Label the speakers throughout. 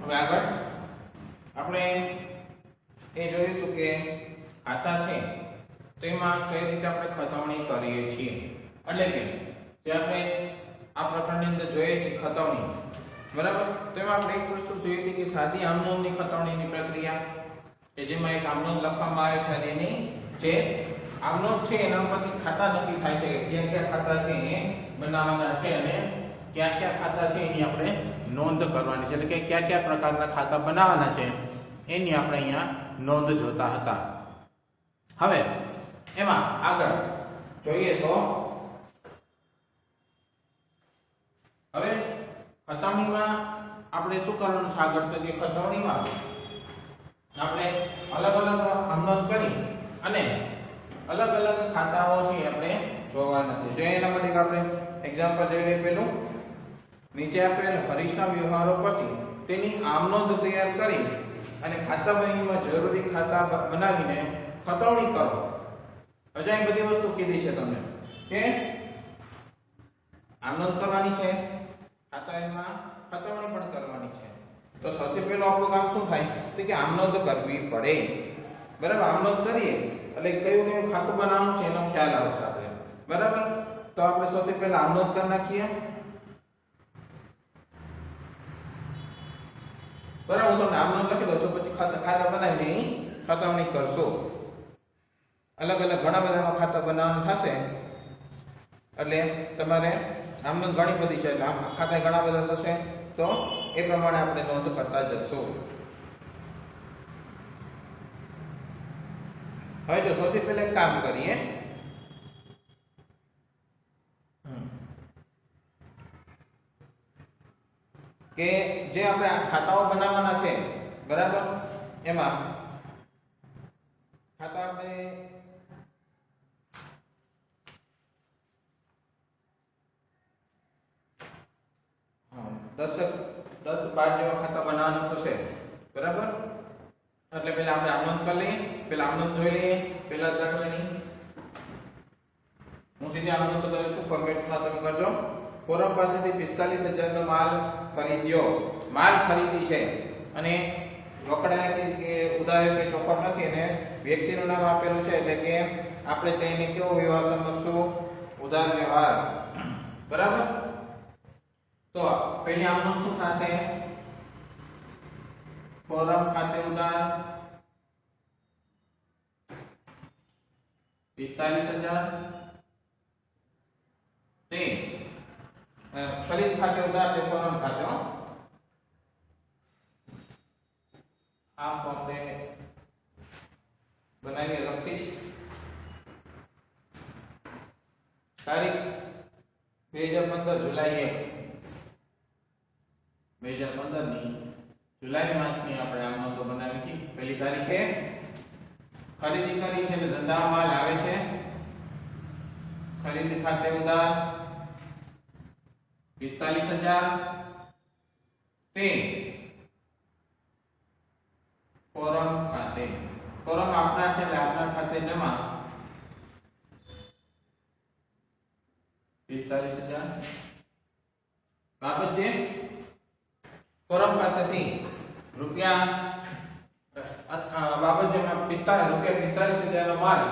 Speaker 1: હવે આગળ આપણે એ જોયું હતું કે ખાતા છે તેમાં કઈ રીતે આપણે ખતવણી કરીએ છીએ, એટલે કે જે આપણે આ પ્રકરણની અંદર જોઈએ છે ખતવણી, બરાબર. તેમાં આપણે એક વસ્તુ જોઈ હતી કે સાદી આમનોંધની ખતવણીની પ્રક્રિયા કે જેમાં એક આમનોંધ લખવામાં આવે છે અને એની જે આમનોંધ છે એના પરથી ખાતા નક્કી થાય છે કે ક્યાં ક્યાં ખાતા છે એ બનાવવાના છે અને ક્યાં ક્યાં ખાતા છે એની આપણે નોંધ કરવાની છે, એટલે કે કયા કયા પ્રકારના ખાતા બનાવવાના છે એની આપણે અહીંયા નોંધ જોતા હતા. હવે એમાં આગળ જોઈએ તો હવે ખતવણીમાં આપણે શું કરવાનું છે આગળ, તો કે ખતવણીમાં આપણે અલગ અલગ આમનોંધ કરી અને અલગ અલગ ખાતાઓ છે આપણે જોવાના છે. જો એના માટે આપણે એક્ઝામ્પલ જોઈ લઈએ. પેલું નીચે આપેલ હરીશના વ્યવહારો પરથી તેની આમનોંધ તૈયાર કરી અને ખાતા વહીમાં જરૂરી ખાતા બનાવીને ખતવણી કરો. હજુ અહીં બધી વસ્તુ કીધી છે તમને કે આમનોંધ કરવાની છે, ખાતા વહીમાં ખતવણી પણ કરવાની છે. તો સૌથી પહેલું આપણું કામ શું થાય તો કે આમનોંધ કરવી પડે, બરાબર. આમનોંધ કરીએ એટલે કયું કયું ખાતું બનાવવાનું છે એનો ખ્યાલ આવશે આપણે, બરાબર. તો આપણે સૌથી પહેલા આમનોંધ કરી નાખીએ, બરાબર. હું તમને આમનોંધ લખી દઉં છું, પછી ખાતા બનાવીને ખતવણી કરશો. અલગ અલગ ઘણા બધા ખાતા બનાવવાનું થશે એટલે તમારે આમનોંધ ઘણી બધી છે, એટલે ખાતા ઘણા બધા થશે તો એ પ્રમાણે આપણે નોંધ કરતા જશું. હવે જો સૌથી પહેલા એક કામ કરીએ કે જે આપણે આ ખાતાઓ બનાવવાના છે, બરાબર. એમાં ખાતા આપણે 10-12 જેવા ખાતા બનાવવાનું થશે, બરાબર. એટલે પહેલા આપણે આમનોંધ કરી લઈએ, પહેલા આમનોંધ જોઈ લઈએ. પહેલા દાખલાની હું સીધી આમનોંધ કરું છું, ફોર્મેટમાં તમે કરજો. ફોરમ પાસેથી 45,000 નો માલ ખરીદ્યો, માલ ખરીદી છે અને રોકડા કે ઉધાર કે ચોખવટ નથી અને વ્યક્તિનું નામ આપેલું છે, એટલે કે આપણે તેને કેવો વ્યવહાર સમજશું, ઉધાર વ્યવહાર, બરાબર. તો પહેલી આમનોંધ શું થશે, ફોરમ ખાતે ઉધાર 45,000 તે ખરીદ ખાતે ઉધાર તે ફોરમ ખાતે આ ફોર્મે બનાવી લખીશ. તારીખ 2015 જુલાઈ 2015 ની જુલાઈ માસની આપણે આમનોંધો બનાવી છે. પહેલી તારીખે ખરીદી કરી છે એટલે ધંધા માલ આવે છે, ખરીદી ખાતે ઉધાર 45,000 તે ફોરમ ખાતે, ફોરમ આપના છે એટલે આપના ખાતે જમા 45,000. બાબત છે ફોરમ પાસેથી રૂપિયા બાબત જેમાં 45,000 નો માલ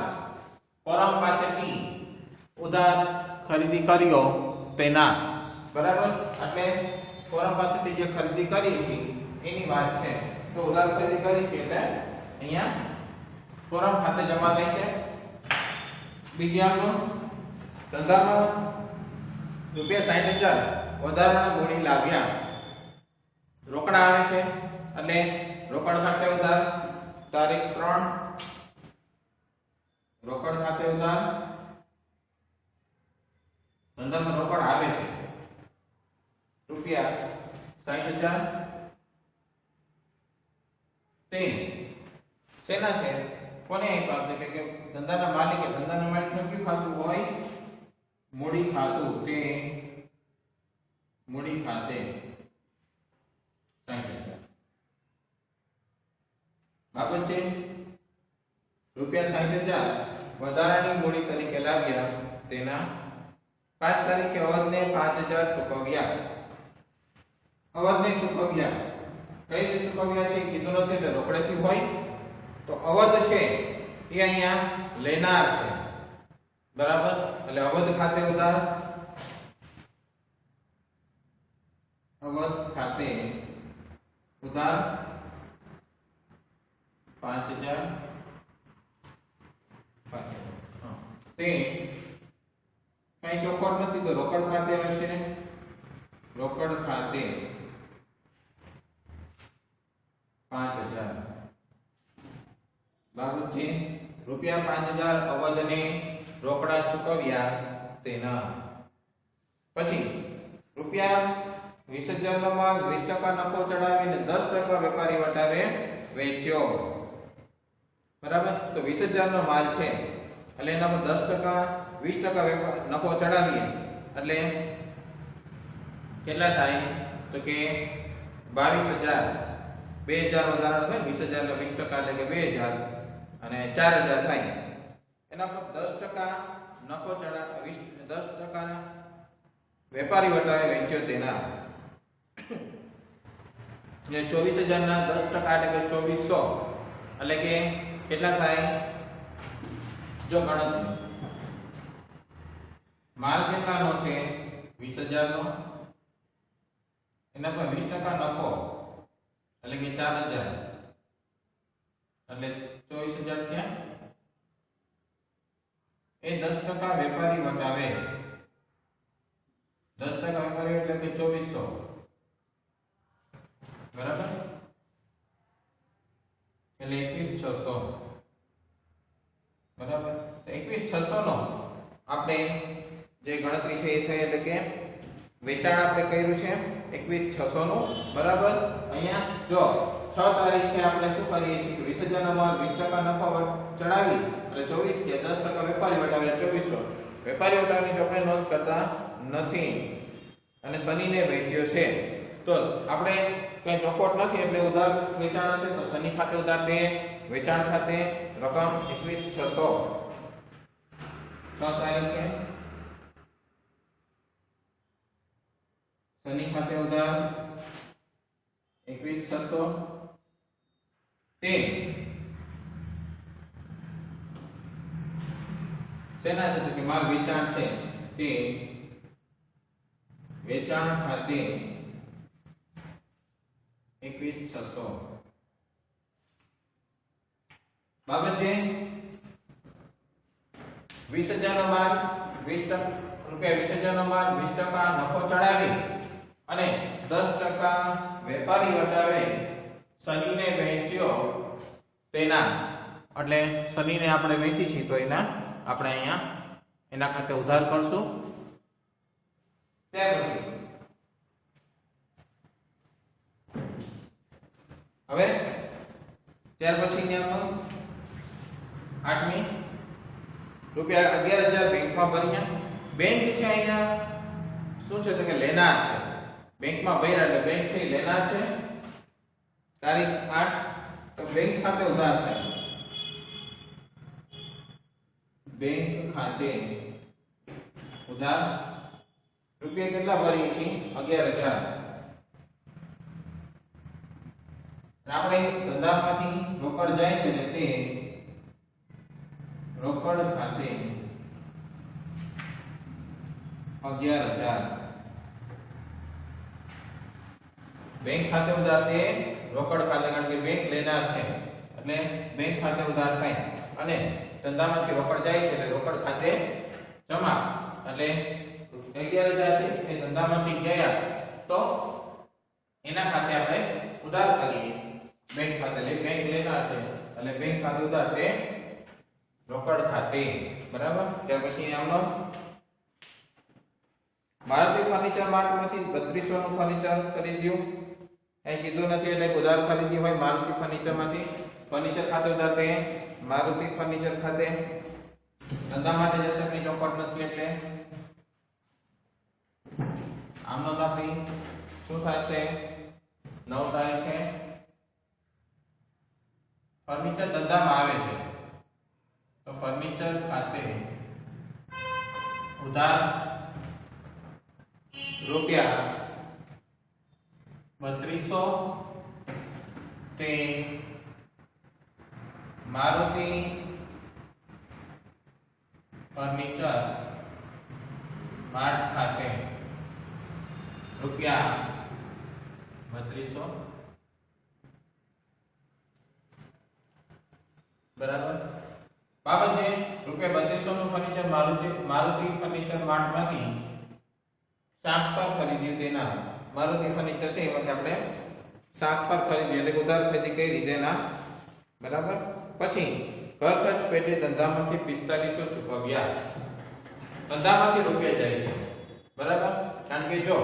Speaker 1: ફોરમ પાસેથી ઉધાર ખરીદી કર્યો તેના, બરાબર. એટલે ફોરમ પાસેથી જે ખરીદી કરી છે એની વાત છે. તો ઉધાર ખરીદી કરી છે એટલે અહીંયા ફોરમ ખાતે જમા થઈ છે. બીજી આમનોંધ ધંધામાં રૂપિયા 60,000 વધારાના મૂડી લાવ્યા, રોકડા આવે છે એટલે રોકડ ખાતે ઉધાર તારીખ 3 રોકડ ખાતે ઉધાર, ધંધામાં રોકડ આવે છે રૂપિયા 60,000 તે સેના છે કોને પ્રાપ્ત કે ધંધાના માલિકે, ધંધાના માલિકનું કયું ખાતું હોય, મૂડી ખાતું, તે મૂડી ખાતે 60,000. બાબત છે રૂપિયા 60,000 વધારાની મૂડી તરીકે લાવ્યા તેના 5 તારીખે અવધને 5,000 ચૂકવ્યા, અવધને ચૂકવ્યા કઈ રીતે ચૂકવ્યા છે કીધું નથી એટલે રોકડેથી હોય તો અવધ છે એ અહીંયા લેનાર છે બરાબર એટલે અવધ ખાતે ઉધાર ઉધાર 5000 તે કઈ ચોખવટ નથી તો રોકડ ખાતે હશે રોકડ ખાતે 5000 બાબુજી રૂપિયા 5000 અવધને રોકડા ચૂકવ્યા તેના પછી રૂપિયા 20000 નો માલ 20% નફો ચડાવીને 10% વેપારી વટાવે વેચ્યો બરાબર તો 20000 નો માલ છે એટલે એના પર 10% 20% નફો ચડાવીએ એટલે કેટલા થાય તો કે 22000 વધારાનો થાય 20000 નો 20% એટલે કે 2000 અને 4000 થાય એના પર 10% નફો ચડા 10% વેપારી વટાવે વેચ્યો તેના જે 24000 ના 10% એટલે કે 2400 એટલે કે કેટલા થાય જો ગણતરી માલ કેટલાનો છે 20000 નો એના પર 20% નફો એટલે કે 4000 એટલે 24000 થયા એ 10% વેપારી વટાવે 10% વેપારી એટલે કે 2400 બરાબર એટલે 21600 બરાબર તો 21600 નો આપણે જે ગણતરી છે એ થઈ એટલે કે વેચાણ આપણે કર્યું છે 21600 નું બરાબર અહીંયા જો 6 તારીખે આપણે શું કરીએ છીએ 20000 નો માલ 20% નફો ચડાવી એટલે 24 થી 10% વેપારી વટાવે 2400 વેપારી વટાવની આપણે નોંધ કરતા નથી અને શનિને વેચ્યો છે તો આપણે કઈ ચોખવટ નથી એટલે ઉધાર વેચાણ હશે તો શનિ ખાતે ઉધાર દે વેચાણ ખાતે રકમ 21600 6 તારીખે શનિ ખાતે ઉધાર 21600 તે સેના છે તો કે માલ વેચાણ છે તે વેચાણ ખાતે 21600 બાબત છે 20000 નો માલ 20% રૂપિયા 20000 નો માલ 20% નફો ચડાવી અને 10% વેપારી વટાવે શનિને વેચ્યો તેના એટલે શનિને આપણે વેચી છે તો એના આપણે અહીંયા એના ખાતે ઉધાર કરશું ત્યાર પછી હવે ત્યાર પછી આપણો 8મી રૂપિયા 11000 બેંકમાં ભર્યા બેંક છે અહીંયા શું છે તો કે લેનાર છે બેંકમાં ભર્યા એટલે બેંક છે લેનાર છે તારીખ 8 તો બેંક ખાતે ઉધાર થાય બેંક ખાતે ઉધાર રૂપિયા કેટલા ભરીએ છીએ 11000 આપણે ધંધામાંથી રોકડ જાય છે ને તે રોકડ ખાતે 11000 બેંક ખાતે ઉધાર તે રોકડ ખાતે કારણ કે બેંક લેનાર છે એટલે બેંક ખાતે ઉધાર થાય અને ધંધામાંથી રોકડ જાય છે એટલે રોકડ ખાતે જમા એટલે 11000 છે એ ધંધામાંથી ગયા તો એના ખાતે આપણે ઉધાર કરીએ બેંક ખાતે બેંક લેનાર છે એટલે બેંક ખાતે ઉધાર તે રોકડ ખાતે બરાબર ત્યાર પછી આમનો મારુતિ ફર્નિચર માર્ટમાંથી 3200 નું ફર્નિચર ખરીદ્યું અહીં કીધું નથી એટલે ઉધાર ખરીદી હોય મારુતિ ફર્નિચરમાંથી ફર્નિચર ખાતે ઉધાર તે મારુતિ ફર્નિચર ખાતે ધંધા માટે જશે કઈ ચોખવટ નથી એટલે આમનો આપણી શું થશે 9 તારીખે ફર્નિચર ધંધામાં આવે છે તો ફર્નિચર ખાતે ઉધાર રૂપિયા 3200 તે મારુતિ ફર્નિચર માર્ટ ખાતે રૂપિયા 3200 બરાબર. બાબતજી રૂપિયા 3200 નું ફર્નિચર મારુતિ ફર્નિચર માર્ટ માંથી શાક પર ખરીદ્યું તેના મારુતિ ફર્નિચર છે એમાંથી આપણે શાક પર ખરીદ્યું એટલે ઉધાર ખરીદી કરી તેના બરાબર. પછી ઘર ખર્ચ પેટે ધંધામાંથી 4500 ચૂકવ્યા. ધંધામાંથી રૂપિયા જાય છે બરાબર, કારણ કે જો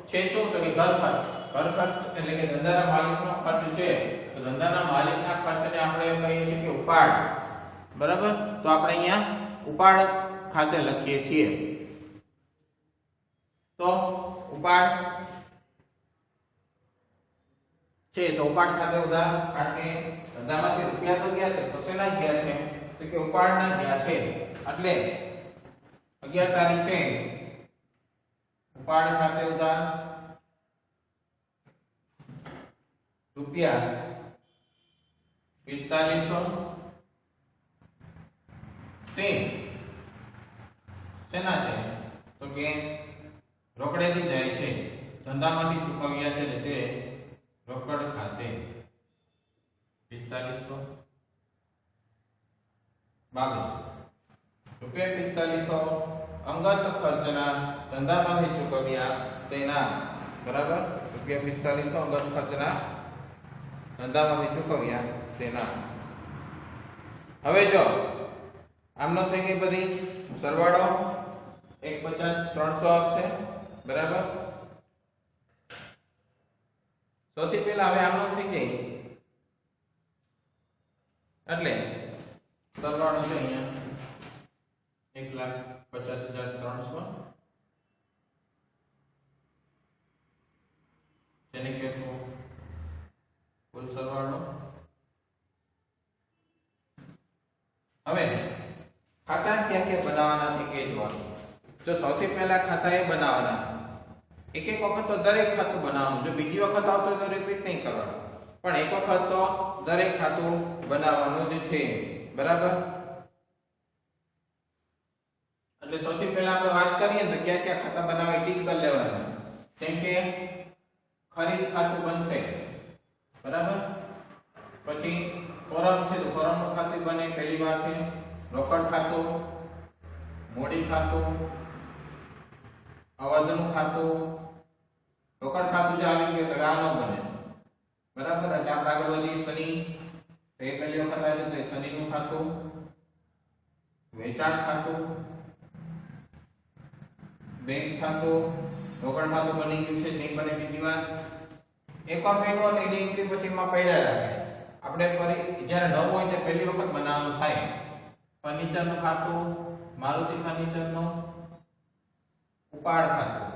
Speaker 1: છે શું તો કે ઘર ખર્ચ એટલે કે ધંધાના માલિકનો ખર્ચ છે, તો ધંધાના માલિકના ખર્ચને આપણે કહીએ છીએ કે ઉપાડ બરાબર. તો આપણે અહીંયા ઉપાડ ખાતે લખીએ છીએ. તો ઉપાડ છે તો ઉપાડ ખાતે ઉધાર, કારણ કે ધંધામાંથી રૂપિયા તો ગયા છે તો શેના ગયા છે તો કે ઉપાડના ગયા છે. એટલે 11 તારીખે ઉપાડ ખાતે ઉધાર રૂપિયા 4500 તે શેના છે તો કે રોકડેથી જાય છે, ધંધામાંથી ચૂકવ્યા છે એટલે તે રોકડ ખાતે 4500 બાબત રૂપિયા 4500 અંગત ખર્ચના ધંધામાંથી ચૂકવ્યા તેના બરાબર. રૂપિયા 4500 અંગત ખર્ચના ધંધામાંથી ચૂકવ્યા તેના. હવે જો આમનો થઈ ગઈ બધી સરવાળો 150 300 આવશે બરાબર. સૌથી પહેલા હવે આમનો થઈ જાય એટલે સરવાળો છે અહીંયા 1,50,300 જેને કહેશું કુલ સરવાળો. હવે ખાતા ક્યાં ક્યાં બનાવવાના છે કે જોવાનું. તો સૌથી પહેલા ખાતા એ બનાવવાના, એક વખત તો દરેક ખાતું બનાવવાનું. જો બીજી વખત આવતો તો રિપીટ નહીં કરવાનું, પણ એક વખત તો દરેક ખાતું બનાવવાનું જ છે બરાબર. એટલે સૌથી પહેલા આપણે વાત કરીએ તો ક્યાં ક્યાં ખાતા બનાવવા ટીક કરી લેવાના. જેમ કે ખરીદ ખાતું બનશે બરાબર. પછી ફોરમ છે તો ફોરમનું ખાતું બને પહેલી વાર છે. રોકડ ખાતું, મૂડી ખાતું, અવધિનું ખાતું. રોકડ ખાતું જો આવી ગયું તો આ ન બને બરાબર. એટલે આપણે આગળ વધીએ શનિ, તો એ પહેલી વખત આવે છે તો શનિનું ખાતું. વેચાણ ખાતું, બેંક ખાતું, રોકડ ખાતું બની ગયું છે નહીં બને બીજી વાર. એકવાર બન્યું એટલે એની એન્ટ્રી પછી માં પડ્યા રાખે. આપણે ફરી જ્યારે નવું હોય તે પહેલી વખત બનાવવાનું થાય. ફર્નિચરનું ખાતું, મારુતિ ફર્નિચરનું ઉપાડ ખાતું,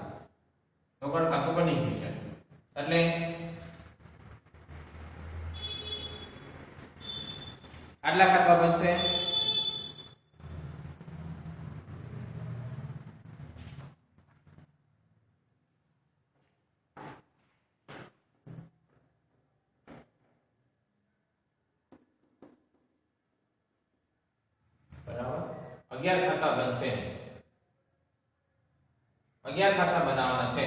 Speaker 1: રોકડ ખાતું બની ગયું છે. એટલે આટલા ખાતા બનશે. બરાબર 11 ખાતા બનશે. 11 ખાતા બનાવવાના છે.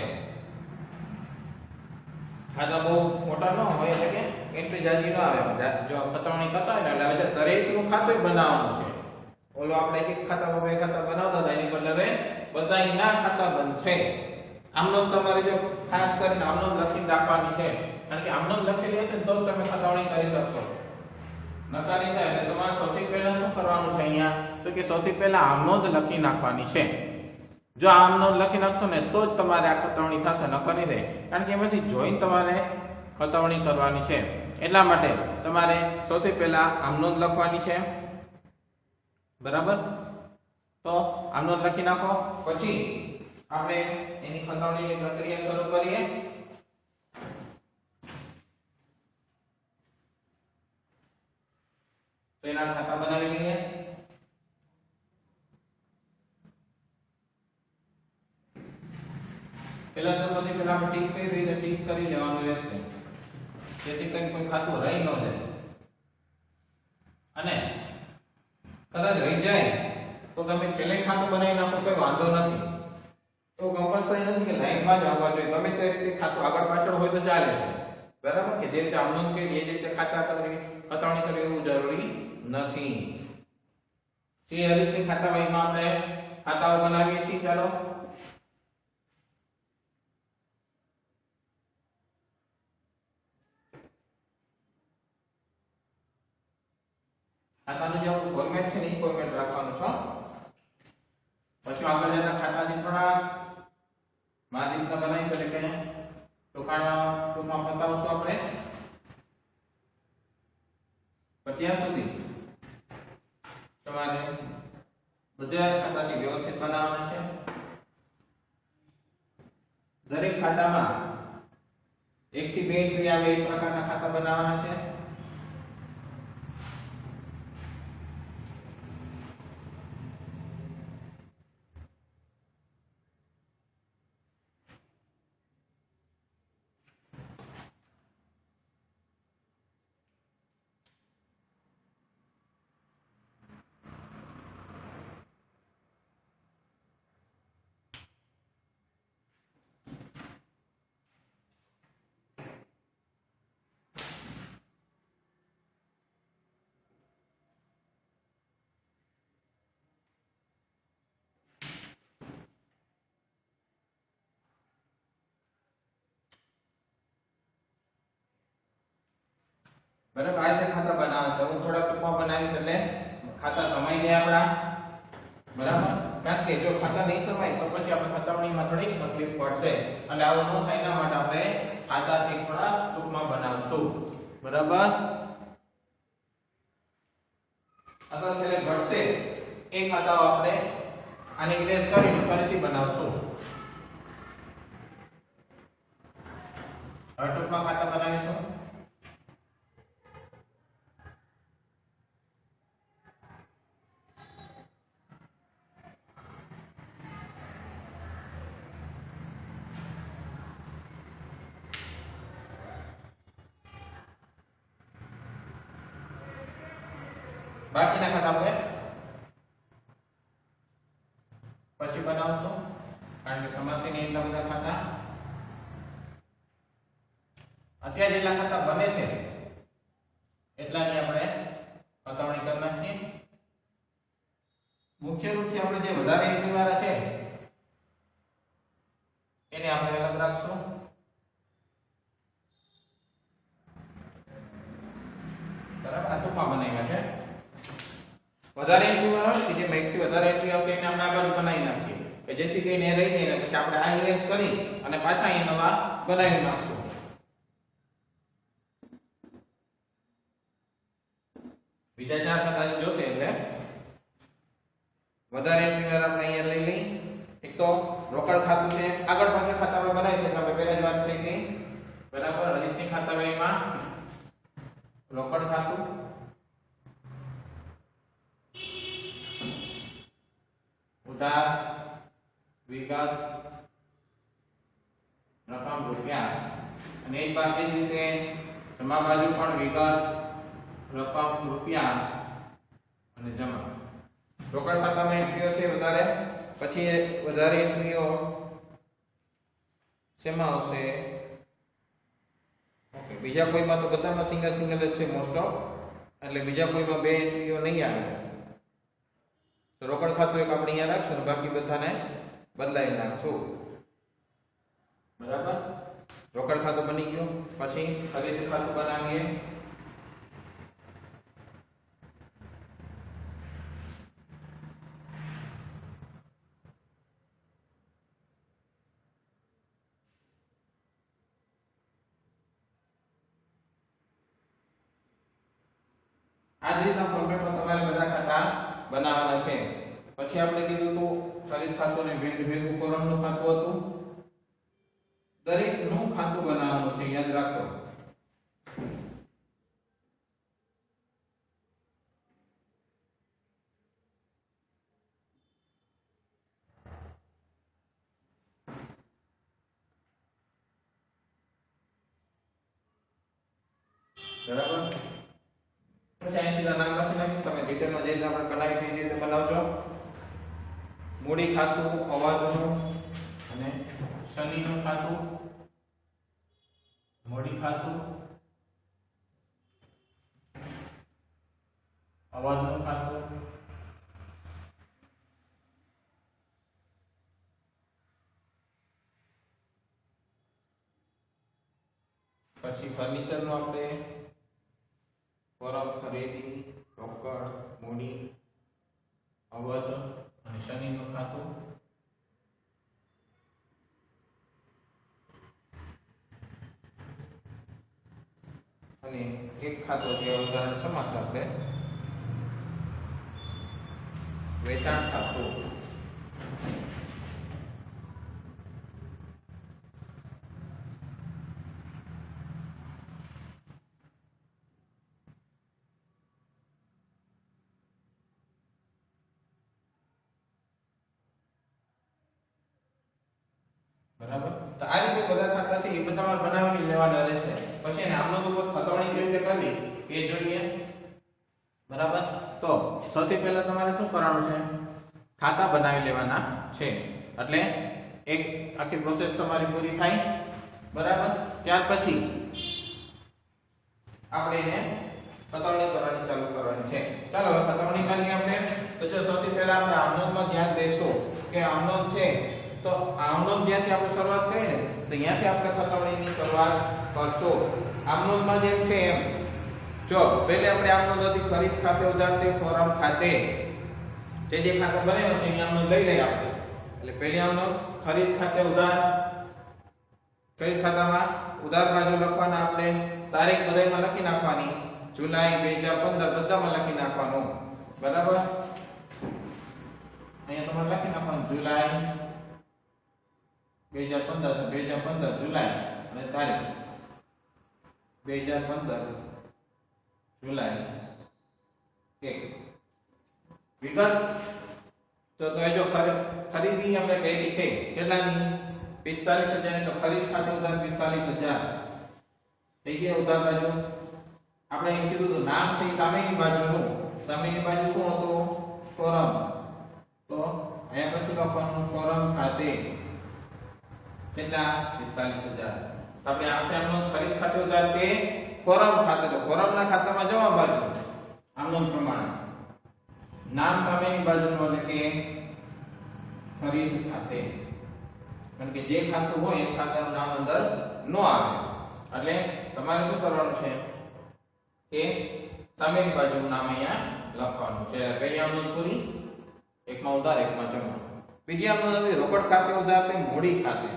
Speaker 1: ખાતા બહુ મોટા ન હોય એટલે કે એન્ટ્રી જાજી ન આવે. જો ખતવણી કરતા હોય ને એટલે દરેકનું ખાતું બનાવવાનું છે. ઓલો આપણે એક ખાતા બે ખાતા બનાવતા હતા એની બદલે બધાયના ખાતા બનશે. આમનો તમારે જો ખાસ કરીને આમનો લખીને રાખવાની છે, કારણ કે આમનો લખેલી હશે તો તમે ખતવણી કરી શકશો. નકારી થાય એટલે તમારે સૌથી પહેલા શું કરવાનું છે અહીંયા તો કે સૌથી પહેલા આમનો જ લખી નાખવાની છે. જો આમનો લખી નાખશો ને તો જ તમારે આ ખતવણી થશે, નકર નહીં રહે. કારણ કે એમાંથી જોઈને તમારે ખતવણી કરવાની છે. એટલા માટે તમારે સૌથી પહેલા આમનો જ લખવાની છે બરાબર. તો આમનો જ લખી નાખો. પછી આપણે એની ખતવણીની પ્રક્રિયા શરૂ કરીએ. તો એના ખાતા બનાવી લઈએ. પહેલા તો સૌથી પહેલા આપણે ટીક કરી લેવાનું રહેશે. જેથી કરીને કોઈ ખાતું રહી ન જાય, અને કદાચ રહી જાય તો તમે છેલ્લે ખાતું બનાવી નાખો કોઈ વાંધો નથી, તો કમ્પલસરી નથી કે લાઈનમાં જ આવવા જોઈએ, ગમે તે રીતે ખાતું આગળ પાછળ હોય તો ચાલે છે, બરાબર, કે જે રીતે આમનું કે એ રીતે ખાતા કરવી ખતવણી કરવી એવું જરૂરી નથી. શ્રી હરીશની ખાતા વહીમાં આપણે ખાતાઓ બનાવીએ છીએ. ચાલો ખાતાનું જે ફોર્મેટ છે ને એ ફોર્મેટ રાખવાનું છે. પછી આગળ જતા ખાતા છે થોડા મારી રીતના બનાવી શકે કે ટૂંકમાં બતાવશું આપણે. ત્યાં સુધી તમારે બધા ખાતાથી વ્યવસ્થિત બનાવવાના છે. દરેક ખાતામાં 1 થી 2 એન્ટ્રી આવે એ પ્રકારના ખાતા બનાવવાના છે. બરાબર, આ રીતે ખાતા બનાવે છે. હું થોડા ટૂંકમાં બનાવીશ એટલે ખાતા સમય લે આપણા, બરાબર, કારણ કે જો ખાતા નહીં સમાય તો પછી આપણે ખતવણીમાં થોડી તકલીફ પડશે, એટલે આવું ન થાય એના માટે આપણે ખાતા છે થોડા ટૂંકમાં બનાવશું, બરાબર. અથવા છેલ્લે ઘટશે એ ખાતાઓ આપણે આને ઇરેઝ કરીને ફરીથી બનાવશું. હવે ટૂંકમાં ખાતા બનાવીશું. બાકીના ખાતા આપણે પછી બનાવશું, કારણ કે સમસ્યાની એટલા બધા ખાતા અત્યારે જેટલા ખાતા બને છે એટલાની આપણે પતાવણી કરી નાખીએ. મુખ્ય રૂપથી આપણે જે વધારે એન્ટ્રી વાળા છે એને આપણે અલગ રાખશું. બરાબર, આ ટૂંકમાં બનાવ્યા છે. વધારે એન્ટ્રી વાળા કે જે મેક્સથી વધારે એન્ટ્રી આવતી એને આપણે આગળ બનાવી નાખીએ કે જેથી કરીને રહી જાય ને પછી આપણે આ ઇરેઝ કરી અને પાછા અહીંયા નવા બનાવી નાખશું. બીજા 4 ખાતા જોશે એટલે વધારે એન્ટ્રી વાળા આપણે અહીંયા લઈ લઈ. એક તો રોકડ ખાતું છે, આગળ પાછળ ખાતા આપણે બનાવી છે, આપણે પહેલા જ વાત થઈ ગઈ, બરાબર. હરીશની ખાતા વહીમાં રોકડ ખાતું, ઉધાર, વિગત, રકમ રૂપિયા, અને એક બાકી જ રીતે જમા બાજુ પણ વિગત, રકમ રૂપિયા અને જમા. રોકડ ખાતામાં એન્ટ્રીઓ છે વધારે, પછી વધારે એન્ટ્રીઓ શેમાં આવશે? ઓકે, બીજા કોઈમાં તો બધામાં સિંગલ સિંગલ જ છે મોસ્ટ ઓફ, એટલે બીજા કોઈમાં 2 એન્ટ્રીઓ નહીં આવે. તો રોકડ ખાતું એક આપણે અહીંયા રાખશું અને બાકી બધાને બદલાવી નાખશું, બરાબર. રોકડ ખાતું બની ગયું. પછી ખરીદ ખાતું બનાવીએ. આ જ રીતના ફોર્મેટમાં તમારે બધા ખાતા બનાવવાના છે. પછી આપણે કીધું તો ખરીદ ખાતું ને ભેગું કોલમનું ખાતું હતું. દરેકનું ખાતું બનાવવાનું છે, યાદ રાખો. બરાબર પછી અહીં સીધા નામ લખી નાખીશ તમે ડિટેલમાં જે રીતે આપણે બનાવી છે એ રીતે બનાવજો મૂડી ખાતું અવાજનું અને શનિનું ખાતું મૂડી ખાતું અવાજનું ખાતું પછી ફર્નિચર નું આપણે પરબ ખરીદી રોકડ મૂડી અવધ અને શનિનું ખાતું અને એક ખાતું જે ઉદાહરણ સમાસ આપણે વેચાણ ખાતું બરાબર તો આ રીતે બધા ખાતા છે એ બધા બનાવીને લેવાના રહેશે પછી એને આમનો ઉપર ખતવણી કેવી રીતે કરવી એ જોઈએ બરાબર તો સૌથી પહેલા તમારે શું કરવાનું છે ખાતા બનાવી લેવાના છે એટલે એક આખી પ્રોસેસ તમારી પૂરી થાય બરાબર ત્યાર પછી આપણે એને ખતવણી કરવાની ચાલુ કરવાની છે ચાલો હવે ખતવણી કરીએ આપણે તો જો સૌથી પહેલા આપણે આમનોંધમાં ધ્યાન દેશું કે આમનોંધ છે તો આમનોંધ જ્યાંથી આપણે શરૂઆત કરીએ ને તો અહીંયાથી આપણે ખતવણીની શરૂઆત કરશું આમનોંધમાં જેમ છે એમ જો પહેલે આપણે આમનોંધ હતી ખરીદ ખાતે ઉધાર તે ફોરમ ખાતે જે ખાતો બનેલો છે અહીંયા આમનોંધ લઈ લઈએ આપણે એટલે પહેલી આમનોંધ ખરીદ ખાતે ઉધાર ખરીદ ખાતામાં ઉધાર બાજુ લખવાના આપણે તારીખ બધામાં લખી નાખવાની જુલાઈ 2015 બધામાં લખી નાખવાનું બરાબર અહીંયા તમારે લખી નાખવાનું જુલાઈ 2015 જુલાઈ અને તારીખ 2015 જુલાઈ 1 વિગત તો જો ખરીદી આપણે કરી છે કેટલાની 45000 ની તો ખરીદ ખાતે ઉધાર 45000 થઈ ગયા ઉધાર બાજુ આપણે એમ કીધું તો નામ છે સામેની બાજુનું સામેની બાજુ શું હતું ફોરમ તો અહીંયા પછી લખવાનું ફોરમ ખાતે કેટલા 45000 આપણે આમનો ખરીદ ખાતે ઉધાર તે ફોરમ ખાતે તો ફોરમના ખાતામાં જમા બાજુ આમનો પ્રમાણે નામ સામેની બાજુનું એટલે કે ખરીદ ખાતે કારણ કે જે ખાતું હોય એ ખાતાનું નામ અંદર ન આવે એટલે તમારે શું કરવાનું છે કે સામેની બાજુનું નામ અહીંયા લખવાનું છે કઈ આમનોંધ પૂરી એકમાં ઉધાર એકમાં જમા બીજી આમનોંધ હતી રોકડ ખાતે ઉધાર તે મૂડી ખાતે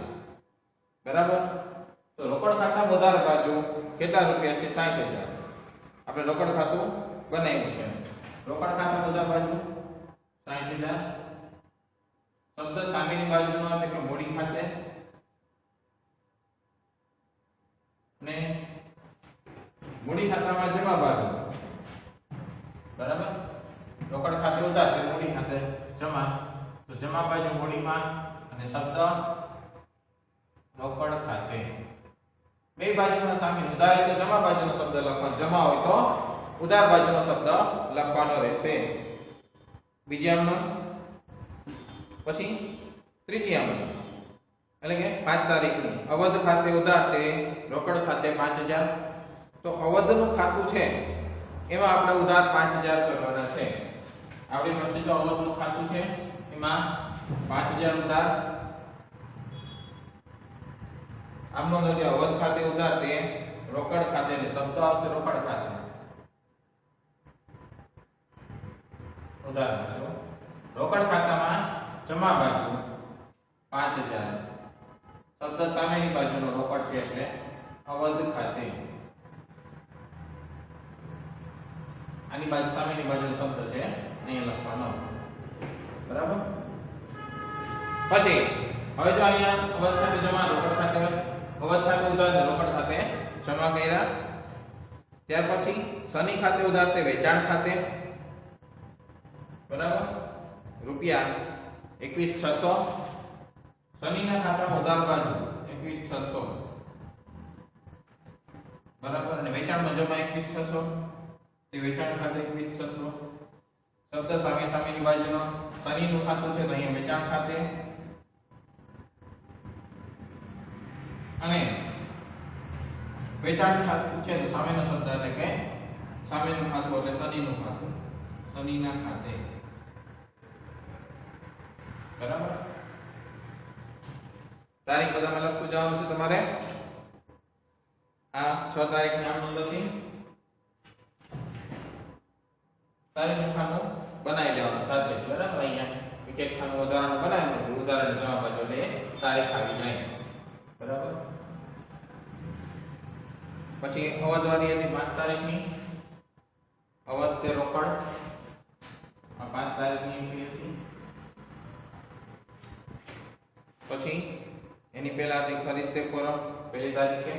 Speaker 1: બરાબર તો રોકડ ખાતા ઉધાર બાજુ કેટલા રૂપિયા છે 60000 આપણે રોકડ ખાતું બનાવ્યું છે રોકડ ખાતા ઉધાર બાજુ 60000 શબ્દ સામેની બાજુનો એટલે કે મૂડી ખાતે અને મૂડી ખાતામાં જમા બાજુ બરાબર રોકડ ખાતે ઉધાર એટલે મૂડી ખાતે જમા તો જમા બાજુ મૂડીમાં અને શબ્દ રોકડ ખાતે બે બાજુમાં સામેલ ઉધાર એટલે જમા બાજુનો શબ્દ લખવાનો જમા હોય તો ઉધાર બાજુનો શબ્દ લખવાનો રહેશે બીજી આમનો પછી ત્રીજી આમનો એટલે કે 5 તારીખની અવધ ખાતે ઉધાર તે રોકડ ખાતે 5000 તો અવધનું ખાતું છે એમાં આપણે ઉધાર 5000 કરવાના છે આપણી પાસે જો અવધનું ખાતું છે એમાં 5000 ઉધાર આમનો નથી અવધ ખાતે ઉધાર તે રોકડ ખાતે એટલે શબ્દ આવશે રોકડ ખાતે ઉધાર બાજુ રોકડ ખાતામાં જમા બાજુ 5000 શબ્દ સામેની બાજુનો રોકડ છે એટલે અવધ ખાતે આની બાજુ સામેની બાજુનો શબ્દ છે અહીંયા લખવાનો બરાબર પછી હવે જો અહીંયા અવધ ખાતે જમા રોકડ ખાતે અવધ ખાતે ઉધાર રોકડ ખાતે જમા કર્યા ત્યાર પછી શનિ ખાતે ઉધાર તે વેચાણ ખાતે બરાબર રૂપિયા 21600 શનિના ખાતામાં ઉધાર બાજુ 21600 બરાબર, અને વેચાણમાં જમા 21,600 તે વેચાણ ખાતે 21,600. શબ્દ સામે સામેની બાજુનો શનિનું ખાતું છે તો અહીંયા વેચાણ ખાતે, અને વેચાણ ખાતું છે તો સામેનો શબ્દ એટલે કે સામેનું ખાતું એટલે શનિનું ખાતું, શનિના ખાતે. બરાબર, તારીખ બધામાં લખતું જવાનું છે તમારે. આ 6 તારીખ નામ નોંધથી તારીખનું ખાનું બનાવી લેવાનું સાથે જ. બરાબર, અહીંયા એક એક ખાનું ઉદાહરણ બનાવ્યું હતું, ઉદાહરણ જવાબ આપો એટલે તારીખ આવી જાય. બરાબર, પછી અવધવારી હતી 5 તારીખની, અવધ તે રોકડ આ 5 તારીખની એન્ટ્રી હતી. પછી એની પહેલા હતી ખરીદ તે ફોરમ 1 તારીખે.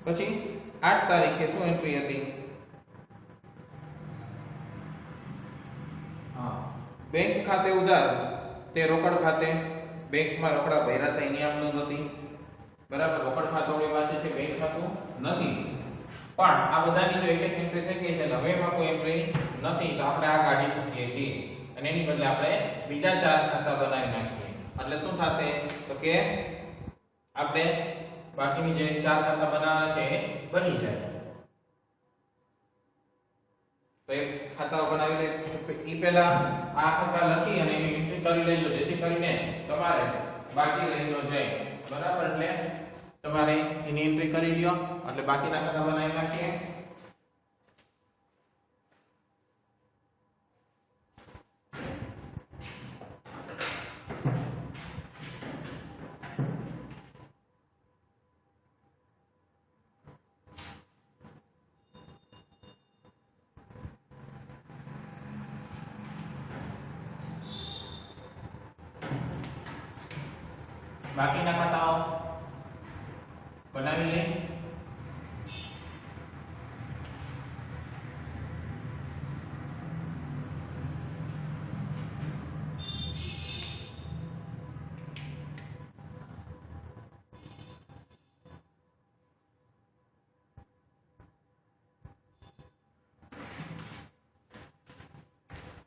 Speaker 1: પછી 8 તારીખે શું એન્ટ્રી હતી? હા, બેંક ખાતે ઉધાર તે રોકડ ખાતે, બેંકમાં રોકડા ભર્યા હતા એની આમ નોંધ હતી. બરાબર, રોકડ ખાતું આપણી પાસે છે, બેંક ખાતું નથી, પણ આ બધાની જો એક એક એન્ટ્રી થઈ ગઈ છે તો હવે એમાં કોઈ એન્ટ્રી નથી તો આપણે આ કાઢી શકીએ છીએ અને એની બદલે આપણે બીજા 4 ખાતા બનાવી નાખીએ. એટલે શું થશે તો કે આપણે બાકીની જે 4 ખાતા બનાવવાના છે એ બની જાય. તો એક ખાતાઓ બનાવી લે ઈ પહેલા આ ખાતા લખી અને એની એન્ટ્રી કરી લેજો, જેથી કરીને તમારે બાકી રહી ન જાય. બરાબર, એટલે તમારે એની એન્ટ્રી કરી લ્યો એટલે બાકીના ખાતા બનાવી નાખીએ. બાકીના ખાતાઓ બનાવી લે.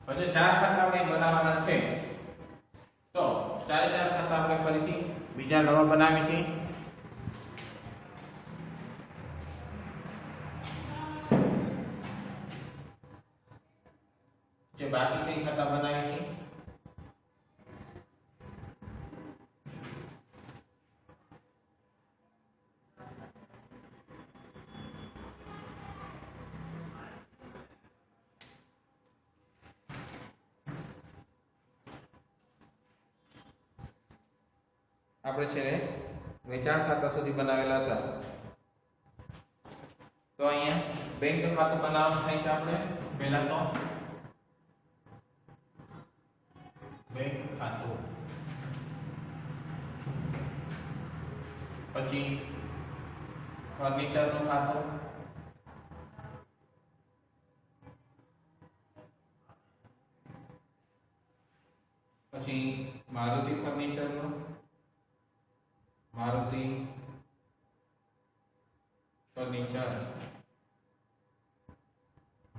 Speaker 1: પછી 4 ખાતા આપણે બનાવવાના છે તો 4 ખાતા આપણે ફરીથી બીજા નવા બનાવી છે. જે બાકી છે એ ખાતા બનાવી છે. આપણે છે ને વેચાણ ખાતા સુધી બનાવેલા હતા તો અહીંયા બેંક ખાતું બનાવવાનું થાય છે. આપણે પહેલા તો બેંક ખાતું, પછી ફર્નિચરનું ખાતું, પછી મારુતિ ફર્નિચરનું, મારુતિ ફર્નિચર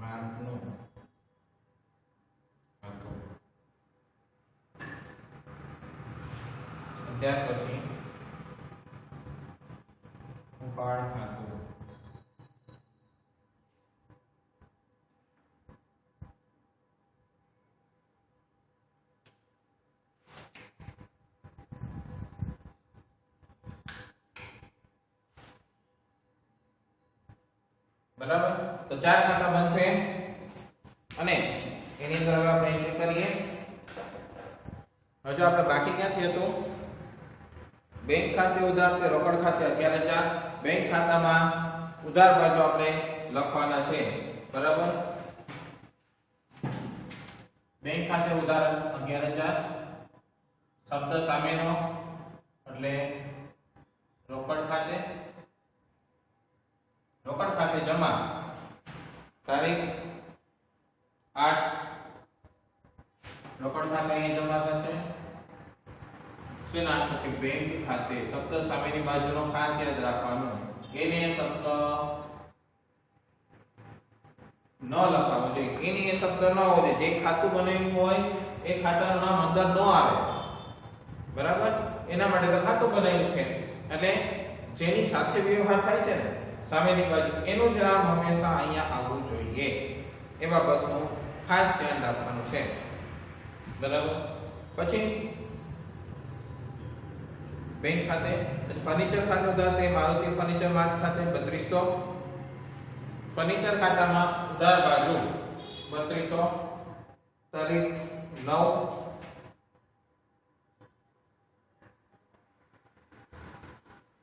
Speaker 1: માર્કનું ખાતું, ત્યાર પછી ઉપાડ ખાતું, બરાબર. તો 4 ખાતા બનશે અને એની અંદર હવે આપણે એન્ટ્રી કરીએ. હજુ આપણે બાકી ક્યાંથી હતું? બેંક ખાતે ઉધાર તે રોકડ ખાતે અત્યારે 4. બેંક ખાતામાં ઉધાર બાજુ આપણે લખવાના છે. બરાબર, બેંક ખાતે ઉધાર 11,000, શબ્દ સામેનો એટલે રોકડ ખાતે, રોકડ ખાતે જમા તારીખ 8, રોકડ ખાતે અહીં જમા થશે શેના તો કે બેંક ખાતે શબ્દ સામેની બાજુનો ખાસ યાદ રાખવાનું એને શબ્દ ન લખાવો જોઈએ એની એ શબ્દ ન હોવો જોઈએ જે ખાતું બનાવ્યું હોય એ ખાતાનું નામ અંદર ન આવે બરાબર એના માટે તો ખાતું બનાવ્યું છે એટલે જેની સાથે વ્યવહાર થાય છે ને સામેની બાજુ એનું જ નામ હંમેશા અહીંયા આવવું જોઈએ એ બાબતનું ખાસ ધ્યાન રાખવાનું છે બરાબર પછી બેંક ખાતે ફર્નિચર ખાતે ઉધાર મારુતિ ફર્નિચર માર્ટ ખાતે 3200 ફર્નિચર ખાતામાં ઉધાર બાજુ 3200 તારીખ 9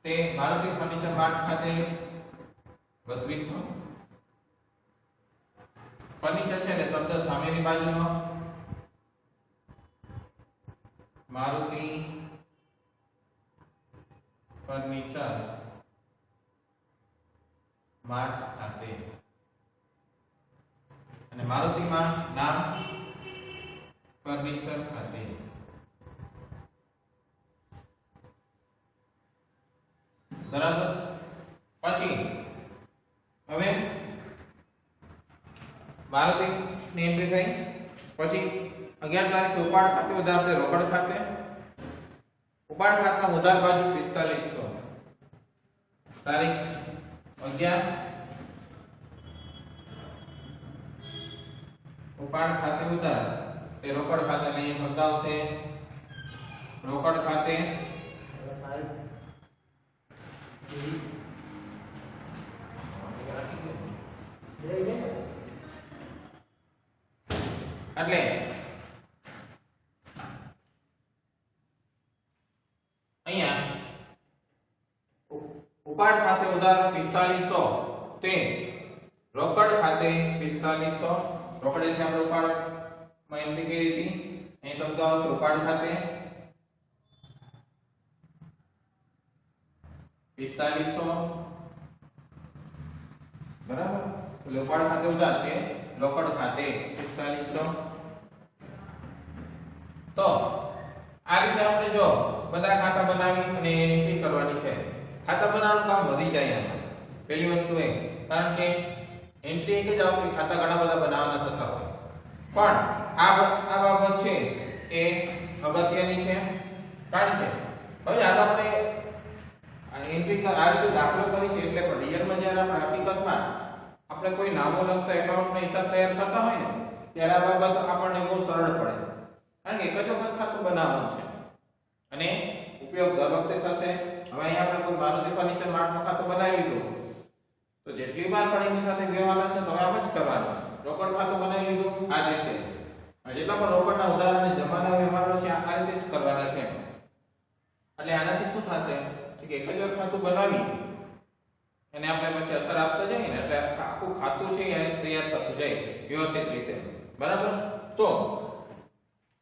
Speaker 1: તે મારુતિ ફર્નિચર માર્ટ ખાતે 3200 ફર્નિચર છે ને શબ્દ સામેની બાજુનો મારુતિ ફર્નિચર માર્ટ ખાતે અને મારુતિમાં નામ ફર્નિચર ખાતે બરાબર પછી હવે મારુતિ ની એન્ટ્રી થઈ પછી 11 તારીખે ઉપાડ ખાતે ઉધાર આપણે રોકડ ખાતે ઉપાડ ખાતામાં ઉધાર બાજુ 4500 તારીખ 11 ઉપાડ ખાતે ઉધાર તે રોકડ ખાતે અહીં શબ્દ આવશે રોકડ ખાતે એટલે અહીંયા ઉપાડ ખાતે ઉધાર 4500 તે રોકડ ખાતે 4500 રોકડ એટલે આપણે ઉપાડ માં એન્ટ્રી કરી હતી અહીં શબ્દ આવશે ઉપાડ ખાતે 4500 બરાબર એટલે ઉપાડ ખાતે ઉધાર તે રોકડ ખાતે 4500 તો આ રીતે આપણે જો બધા ખાતા બનાવી અને એન્ટ્રી કરવાની છે ખાતા બનાવવાનું કામ વધી જાય આમાં પહેલી વસ્તુ એ કારણ કે એન્ટ્રી એક જ આવતી ખાતા ઘણા બધા બનાવવાના થતા હોય પણ આ બાબત છે એ અગત્યની છે કારણ કે હવે આ આપણે એન્ટ્રી આ રીતે દાખલો કરી છે એટલે પણ રિયલમાં જ્યારે આપણે હકીકતમાં આપણે કોઈ નામો લખતા એકાઉન્ટનો હિસાબ તૈયાર કરતા હોય ને ત્યારે આ બાબત આપણને બહુ સરળ પડે કારણ કે એક જ વખત ખાતું બનાવવાનું છે અને ઉપયોગ દર વખતે થશે હવે અહીંયા આપણે કોઈ મારુતિ ફર્નિચર માર્ટનું ખાતું બનાવી લીધું તો જેટલી વાર પણ એની સાથે વ્યવહાર હશે તો આમ જ કરવાનો છે રોકડ ખાતું બનાવી લીધું આ રીતે જેટલા પણ રોકડના ઉધાર અને જમાના વ્યવહારો છે આ રીતે જ કરવાના છે એટલે આનાથી શું થશે કે એક જ વાર ખાતું બનાવી અને આપણે પછી અસર આપતા જઈએ ને એટલે આખું ખાતું છે એ તૈયાર થતું જાય વ્યવસ્થિત રીતે બરાબર તો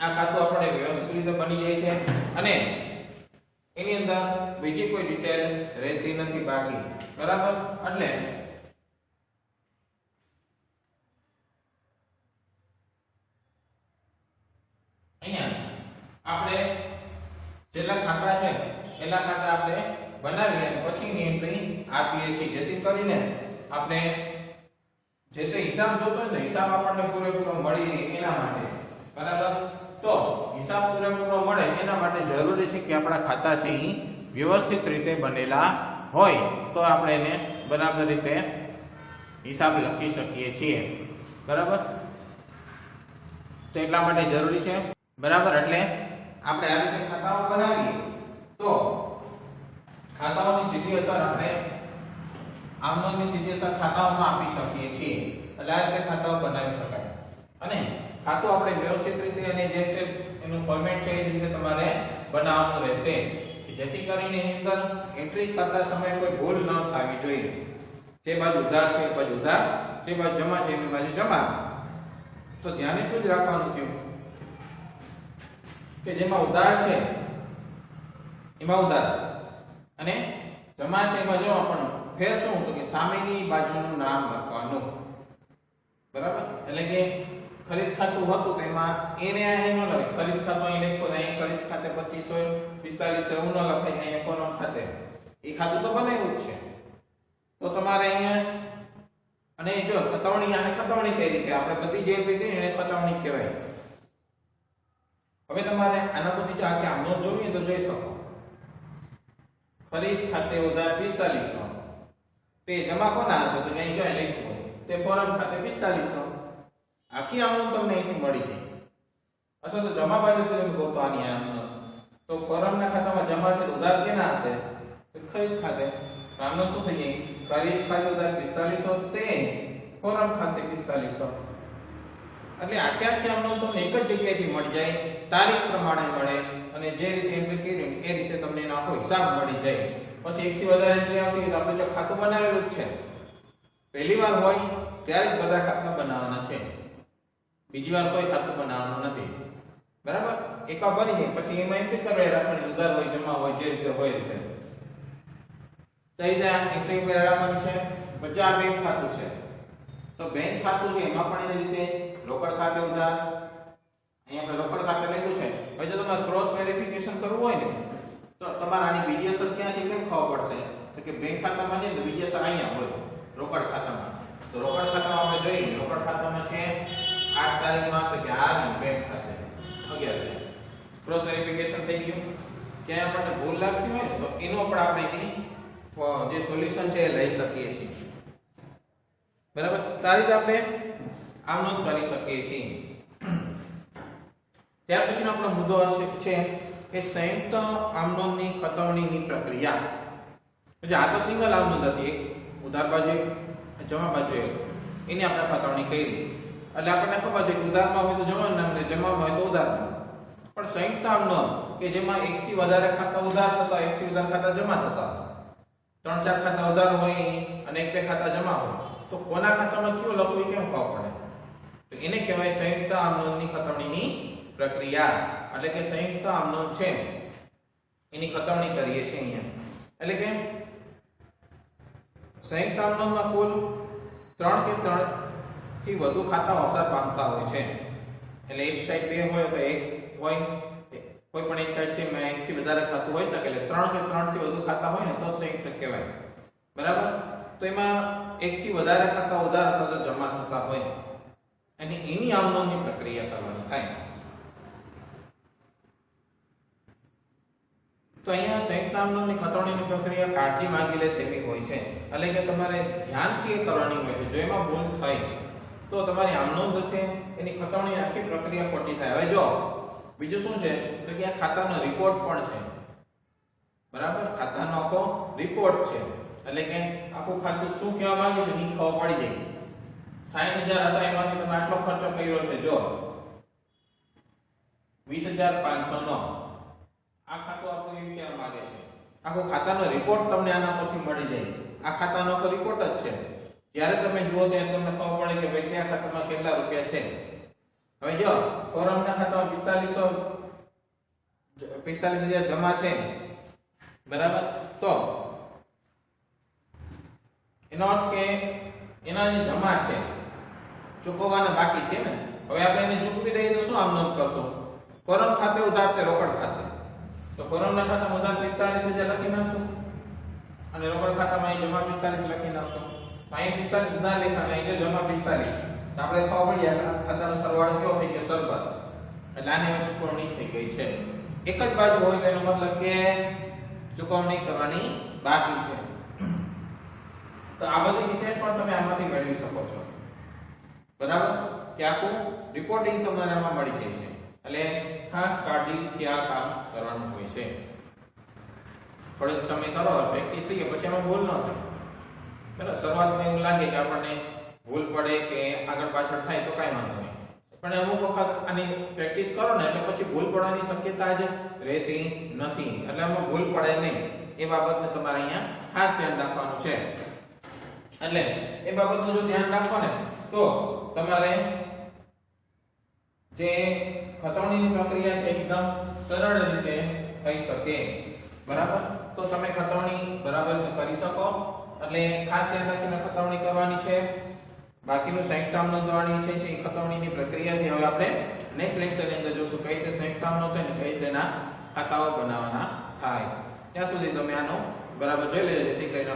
Speaker 1: આ ખાતું આપણે વ્યવસ્થિત રીતે બની જાય છે અને એની અંદર બીજી કોઈ ડિટેલ રહેતી નથી બાકી બરાબર એટલે અહીંયા આપણે જેટલા ખાતા છે એટલા ખાતા આપણે બનાવી અને પછીની એન્ટ્રી આપીએ છીએ જેથી કરીને આપણે જે તે હિસાબ જોતો હોય તો હિસાબ આપણને પૂરેપૂરો મળી રહે એના માટે બરાબર તો હિસાબ પૂરેપૂરો મળે એના માટે જરૂરી છે કે આપણા ખાતા છે એ વ્યવસ્થિત રીતે બનેલા હોય તો આપણે એને બરાબર રીતે હિસાબ લખી શકીએ છીએ બરાબર તો એટલા માટે જરૂરી છે બરાબર એટલે આપણે આ રીતે ખાતાઓ બનાવીએ તો ખાતાઓની સીધી અસર આપણે આમનોની સીધી અસર ખાતાઓમાં આપી શકીએ છીએ એટલે આ રીતે ખાતાઓ બનાવી શકાય અને ખાતું આપણે વ્યવસ્થિત રીતે અને જે છે એનું ફોર્મેટ છે એ રીતે તમારે બનાવવાનું રહેશે જેથી કરીને એની અંદર એન્ટ્રી કરતા સમયે કોઈ ભૂલ ન થવી જોઈએ જે બાજુ ઉધાર છે એ બાજુ ઉધાર જે બાજુ જમા છે એની બાજુ જમા તો ધ્યાન એટલું જ રાખવાનું છે કે જેમાં ઉધાર છે એમાં ઉધાર અને જમા છે એમાં જો પણ ફેર શું તો કે સામેની બાજુનું નામ લખવાનું બરાબર એટલે કે ખરીદ ખાતું હતું તેમાં એને અહીં ન લખે, ખરીદ ખાતું અહીં લખ્યું ને અહીં ખરીદ ખાતે 2545 એવું ન લખાય, અહીં કોલમ ખાતે એ ખાતું તો બનાવ્યું જ છે. તો તમારે અહીંયા અને જો ખતવણી, આને ખતવણી કઈ રીતે આપણે બધી જે રીતે એને ખતવણી કહેવાય. હવે તમારે આના પછી જો આખી આમનો જોઈએ તો જોઈ શકો, ખરીદ ખાતે ઉધાર 4500 તે જમા કોના હશે તો અહીં જો લખ્યું તે ફોરમ ખાતે 4500 આખી આમનો તમને અહીંથી મળી જાય. અથવા તો જમા બાજુ તમે ગોતવાની આમનો તો ફોરમના ખાતામાં જમા છે ઉધાર કેના હશે તો ખરીદ ખાતે. આમનો શું થઈ જાય, ખરીદ ખાતે ઉધાર 4500 તે ફોરમ ખાતે 4500. એટલે આખી આમનો તમને એક જ જગ્યાએથી મળી જાય, તારીખ પ્રમાણે મળે અને જે રીતે એન્ટ્રી કર્યું એ રીતે તમને એનો આખો હિસાબ મળી જાય. પછી એકથી વધારે એન્ટ્રી આવતી હોય તો આપણે જો ખાતું બનાવેલું જ છે, પહેલી વાર હોય ત્યારે જ બધા ખાતા બનાવવાના છે, બીજી વાર કોઈ ખાતું બનાવવાનું નથી. બરાબર, એકવાર બની જાય પછી એમાં એન્ટ્રી કરવાની રાખવાની, ઉધાર હોય જમા હોય જે રીતે હોય રીતે. તો રીતે એન્ટ્રી કરવાની છે. પછી આ બેંક ખાતું છે, તો બેંક ખાતું છે એમાં પણ એની રીતે રોકડ ખાતે ઉધાર, અહીંયા આપણે રોકડ ખાતે લખ્યું છે. હવે જો તમારે ક્રોસ વેરિફિકેશન કરવું હોય ને તો તમારે આની બીજી અસર ક્યાં છે કેમ ખબર પડશે તો કે બેંક ખાતામાં છે ને બીજી અસર અહીંયા હોય રોકડ ખાતામાં. તો રોકડ ખાતામાં આપણે જોઈએ, રોકડ ખાતામાં છે 8 તારીખમાં તો કે આ બેંક ખાતે 11 ક્રોસ વેરિફિકેશન થઈ ગયું. ક્યાં આપણને ભૂલ લાગતી હોય ને તો એનો પણ આપણે જે સોલ્યુશન છે એ લઈ શકીએ છીએ. બરાબર, તારીખ આપણે આમનો કરી શકીએ છીએ. ત્યાર પછીનો આપણો મુદ્દો છે કે સંયુક્ત આમનોંધની ખતવણીની પ્રક્રિયા. જે આ તો સિંગલ આમનોંધ હતી, એક ઉધાર બાજુ જમા બાજુ એની આપણે ખતવણી કરી. એટલે આપણને ખબર છે કે ઉધારમાં હોય તો જમાનું નામ ને જમામાં હોય તો ઉધારનું. પણ સંયુક્ત આમનોંધ કે જેમાં એકથી વધારે ખાતા ઉધાર થતા, એકથી વધારે ખાતા જમા થતા, 3-4 ખાતા ઉધાર હોય અને 1-2 ખાતા જમા હોય, તો કોના ખાતામાં કયું લખવું કેમ ખબર પડે તો એને કહેવાય સંયુક્ત આમનોંધની ખતવણીની પ્રક્રિયા. એટલે કે સંયુક્ત આમનોંધ છે એની ખતવણી કરીએ છીએ અહીંયા. એટલે કે સંયુક્ત આમનોંધમાં કુલ 3 કે 3 થી વધુ ખાતા અસર પામતા હોય છે. એટલે એક સાઈડ 2 હોય તો એક હોય, કોઈ પણ એક સાઈડ છે મેં એકથી વધારે ખાતું હોઈ શકે, એટલે 3 કે 3 થી વધુ ખાતા હોય ને તો સંયુક્ત કહેવાય. બરાબર, તો એમાં એકથી વધારે ખાતા ઉધાર અથવા તો જમા થતા હોય અને એની આમનોંધની પ્રક્રિયા કરવાની થાય. તો અહીંયા સંયુક્ત આમનોંધની ખતવણીની પ્રક્રિયા કાળજી માંગી લે તેવી હોય છે. એટલે કે તમારે ધ્યાનથી કરવાની હોય છે. જો એમાં ભૂલ થાય તો તમારી આમનોંધ છે એની ખતવણી આખી પ્રક્રિયા ખોટી થાય. હવે જો બીજું શું છે તો કે આ ખાતાનો રિપોર્ટ પણ છે. બરાબર, ખાતાનો આખો રિપોર્ટ છે. એટલે કે આખું ખાતું શું કહેવા માંગે છે એ ખબર પડી જાય. 60,000 હતા એમાંથી તમે આટલો ખર્ચો કર્યો છે, જો 20,509 આ ખાતું આપણું એમ કહેવા માંગે છે. આખો ખાતાનો રિપોર્ટ તમને આના પરથી મળી જાય. આ ખાતાનો આખો રિપોર્ટ જ છે. જ્યારે તમે જુઓ ત્યારે તમને ખબર પડે કે ભાઈ કયા ખાતામાં કેટલા રૂપિયા છે. હવે જો ફોરમના ખાતામાં 45,000 જમા છે. બરાબર, તો એનો અર્થ કે એના જે જમા છે ચૂકવવાના બાકી છે ને, હવે આપણે એને ચૂકવી દઈએ તો શું આમનોંધ કરશું? ફોરમ ખાતે ઉધાર તે રોકડ ખાતે, તો ફોરમના ખાતામાં ઉધાર 45,000 લખી નાખશું અને રોકડ ખાતામાં અહીં જમા 45 લખી નાખશું. અહીં 45 ઉધાર લેખા અહીં જમા 45, તો આપણે ખબર પડી આ ખાતાનો સરવાળો કેવો થઈ ગયો સરભર, એટલે આની ચૂકવણી થઈ ગઈ છે. એક જ બાજુ હોય તો એનો મતલબ કે ચૂકવણી કરવાની બાકી છે. તો આ બધી ડિટેલ પણ તમે આમાંથી મેળવી શકો છો. બરાબર, કે આખું રિપોર્ટિંગ તમને આમાં મળી જાય છે. એટલે ખાસ કાળજીથી આ કામ કરવાનું હોય છે. થોડો સમય કરો, પ્રેક્ટિસ થઈ ગયા પછી એમાં ભૂલ ન થાય. બરાબર, શરૂઆતમાં એવું લાગે કે આપણને ભૂલ પડે કે આગળ પાછળ થાય તો કાંઈ વાંધો નહીં, પણ અમુક વખત આની પ્રેક્ટિસ કરો ને એટલે પછી ભૂલ પડવાની શક્યતા જ રહેતી નથી. એટલે આમાં ભૂલ પડે નહીં એ બાબતને તમારે અહીંયા ખાસ ધ્યાન રાખવાનું છે. એટલે એ બાબતનું જો ધ્યાન રાખો ને તો તમારે જે ખતવણીની પ્રક્રિયા છે એકદમ સરળ રીતે થઈ શકે. બરાબર, તો તમે ખતવણી બરાબર કરી શકો. એટલે ખાસ ધ્યાન રાખીને ખતવણી કરવાની છે. બાકીનું સંયુક્તાંક નોંધવાની છે એ ખતવણીની પ્રક્રિયા છે. હવે આપણે નેક્સ્ટ લેક્ચરની અંદર જોશું કઈ રીતે સંયુક્તાંક નોંધે અને કઈ રીતે ખાતાઓ બનાવવાના થાય. ત્યાં સુધી તમે આનો બરાબર જોઈ લેજો જેથી કરીને